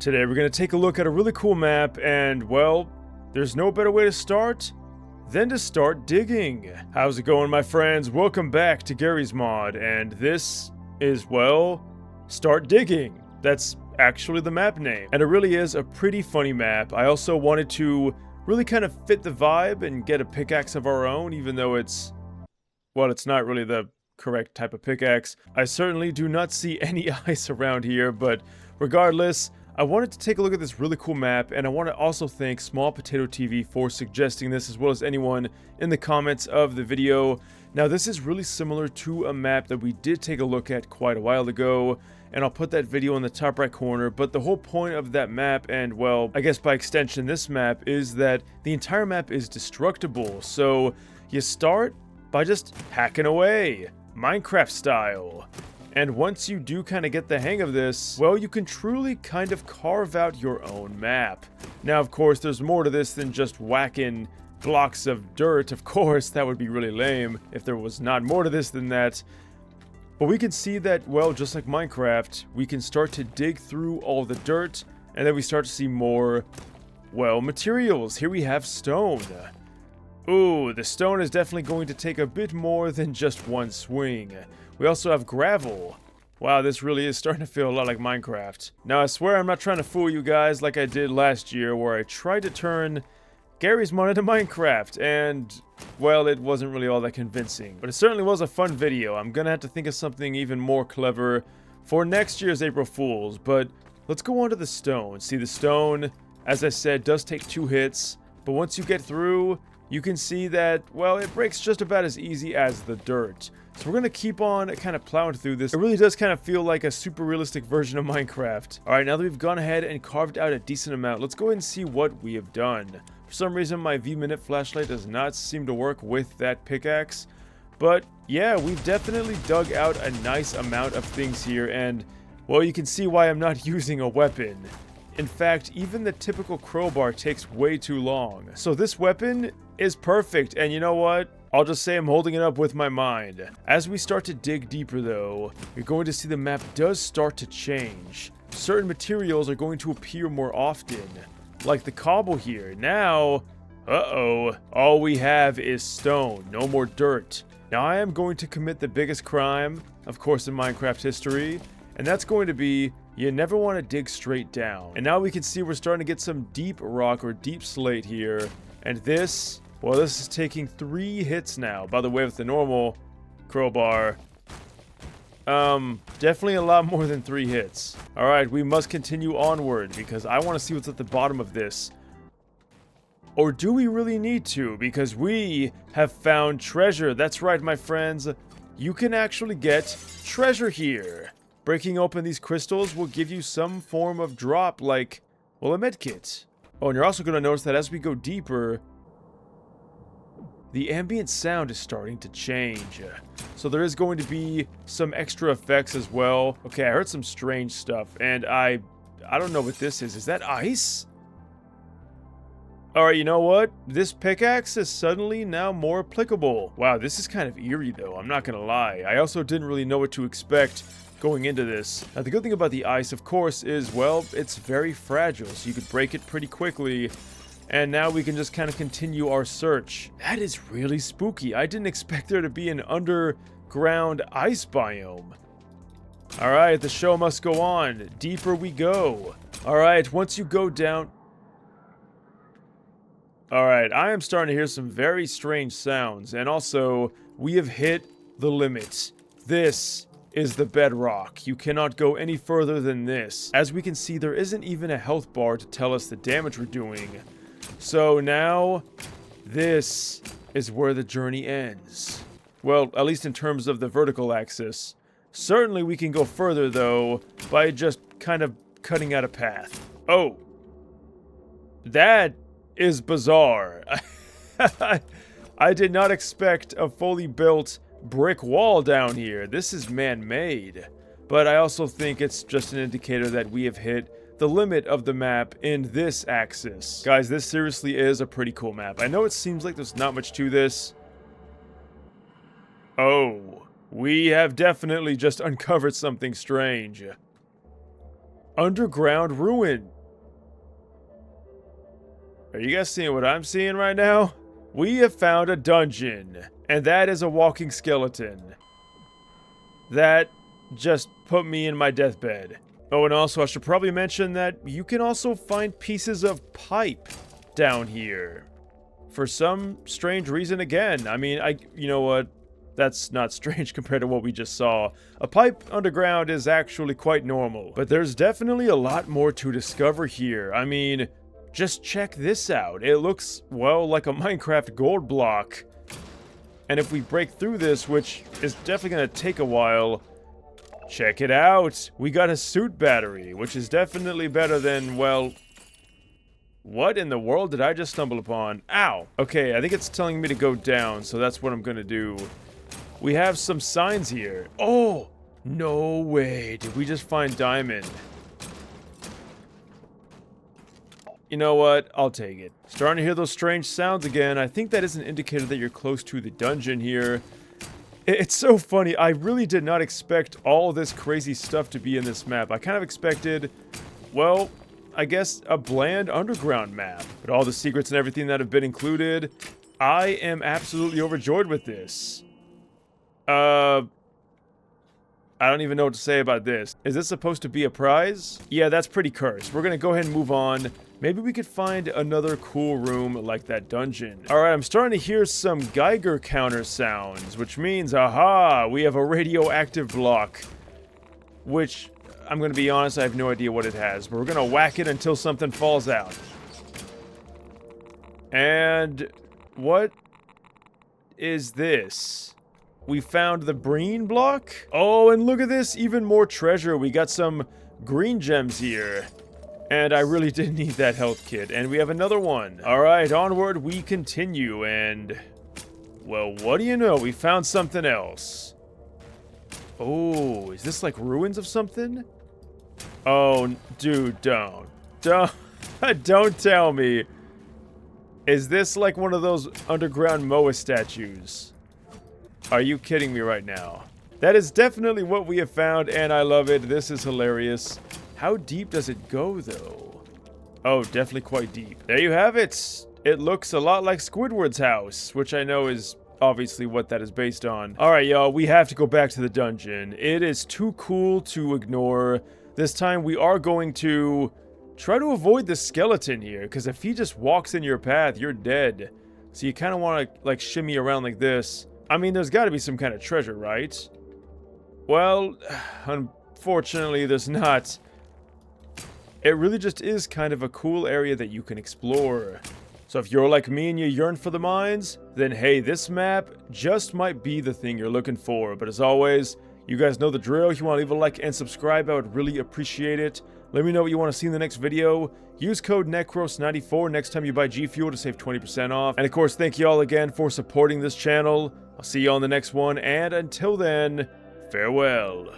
Today we're going to take a look at a really cool map and, well, there's no better way to start than to start digging. How's it going, my friends? Welcome back to Garry's Mod, and this is, well, Start Digging. That's actually the map name, and it really is a pretty funny map. I also wanted to really kind of fit the vibe and get a pickaxe of our own, even though it's, well, it's not really the correct type of pickaxe. I certainly do not see any ice around here, but regardless, I wanted to take a look at this really cool map, and I want to also thank Small Potato TV for suggesting this, as well as anyone in the comments of the video. Now, this is really similar to a map that we did take a look at quite a while ago, and I'll put that video in the top right corner. But the whole point of that map, and well, I guess by extension this map, is that the entire map is destructible. So you start by just hacking away, Minecraft style. And once you do kind of get the hang of this, well, you can truly kind of carve out your own map. Now, of course, there's more to this than just whacking blocks of dirt. Of course, that would be really lame if there was not more to this than that. But we can see that, well, just like Minecraft, we can start to dig through all the dirt, and then we start to see more, well, materials. Here we have stone. Ooh, the stone is definitely going to take a bit more than just one swing. We also have gravel. Wow, this really is starting to feel a lot like Minecraft. Now, I swear I'm not trying to fool you guys like I did last year, where I tried to turn Garry's Mod into Minecraft, and, well, it wasn't really all that convincing. But it certainly was a fun video. I'm gonna have to think of something even more clever for next year's April Fools. But let's go on to the stone. See, the stone, as I said, does take 2 hits, but once you get through, you can see that, well, it breaks just about as easy as the dirt. So we're going to keep on kind of plowing through this. It really does kind of feel like a super realistic version of Minecraft. Alright, now that we've gone ahead and carved out a decent amount, let's go ahead and see what we have done. For some reason, my V-Minute flashlight does not seem to work with that pickaxe. But yeah, we've definitely dug out a nice amount of things here, and, well, you can see why I'm not using a weapon. In fact, even the typical crowbar takes way too long. So this weapon is perfect, and you know what? I'll just say I'm holding it up with my mind. As we start to dig deeper though, you're going to see the map does start to change. Certain materials are going to appear more often, like the cobble here. Now, uh-oh, all we have is stone, no more dirt. Now I am going to commit the biggest crime, of course, in Minecraft history, and that's going to be, you never want to dig straight down. And now we can see we're starting to get some deep rock or deep slate here, and this, well, this is taking 3 hits now. By the way, with the normal crowbar, definitely a lot more than 3 hits. Alright, we must continue onward, because I want to see what's at the bottom of this. Or do we really need to? Because we have found treasure. That's right, my friends. You can actually get treasure here. Breaking open these crystals will give you some form of drop, like, well, a medkit. Oh, and you're also going to notice that as we go deeper, the ambient sound is starting to change. So there is going to be some extra effects as well. Okay, I heard some strange stuff, and I don't know what this is. Is that ice? Alright, you know what? This pickaxe is suddenly now more applicable. Wow, this is kind of eerie though, I'm not gonna lie. I also didn't really know what to expect going into this. Now, the good thing about the ice, of course, is, well, it's very fragile, so you could break it pretty quickly. And now we can just kind of continue our search. That is really spooky. I didn't expect there to be an underground ice biome. Alright, the show must go on. Deeper we go. Alright, once you go down... Alright, I am starting to hear some very strange sounds. And also, we have hit the limit. This is the bedrock. You cannot go any further than this. As we can see, there isn't even a health bar to tell us the damage we're doing. So now, this is where the journey ends. Well, at least in terms of the vertical axis. Certainly we can go further, though, by just kind of cutting out a path. Oh. That is bizarre. I did not expect a fully built brick wall down here. This is man-made. But I also think it's just an indicator that we have hit the limit of the map in this axis. Guys, this seriously is a pretty cool map. I know it seems like there's not much to this. Oh, we have definitely just uncovered something strange. underground ruin. Are you guys seeing what I'm seeing right now? We have found a dungeon, and that is a walking skeleton. That just put me in my deathbed. Oh, and also I should probably mention that you can also find pieces of pipe down here. For some strange reason again. I mean, you know what? That's not strange compared to what we just saw. A pipe underground is actually quite normal. But there's definitely a lot more to discover here. I mean, just check this out. It looks, well, like a Minecraft gold block. And if we break through this, which is definitely going to take a while, check it out. We got a suit battery, which is definitely better than, well... What in the world did I just stumble upon? Ow! Okay, I think it's telling me to go down, so that's what I'm gonna do. We have some signs here. Oh! No way! Did we just find diamond? You know what? I'll take it. Starting to hear those strange sounds again. I think that is an indicator that you're close to the dungeon here. It's so funny. I really did not expect all this crazy stuff to be in this map. I kind of expected, well, I guess a bland underground map. But all the secrets and everything that have been included, I am absolutely overjoyed with this. I don't even know what to say about this. Is this supposed to be a prize? Yeah, that's pretty cursed. We're gonna go ahead and move on. Maybe we could find another cool room like that dungeon. Alright, I'm starting to hear some Geiger counter sounds, which means, aha, we have a radioactive block. Which, I'm gonna be honest, I have no idea what it has, but we're gonna whack it until something falls out. And what is this? We found the Breen block? Oh, and look at this, even more treasure. We got some green gems here. And I really did need that health kit. And we have another one. Alright, onward we continue, and... well, what do you know? We found something else. Oh, is this like ruins of something? Oh, dude, don't. Don't tell me. Is this like one of those underground Moa statues? Are you kidding me right now? That is definitely what we have found, and I love it. This is hilarious. How deep does it go, though? Oh, definitely quite deep. There you have it. It looks a lot like Squidward's house, which I know is obviously what that is based on. Alright, y'all, we have to go back to the dungeon. It is too cool to ignore. This time we are going to try to avoid the skeleton here, because if he just walks in your path, you're dead. So you kind of want to, like, shimmy around like this. I mean, there's got to be some kind of treasure, right? Well, unfortunately, there's not. It really just is kind of a cool area that you can explore. So if you're like me and you yearn for the mines, then hey, this map just might be the thing you're looking for. But as always, you guys know the drill. If you want to leave a like and subscribe, I would really appreciate it. Let me know what you want to see in the next video. Use code NecrosVideos next time you buy G Fuel to save 20% off. And of course, thank you all again for supporting this channel. I'll see you on the next one, and until then, farewell.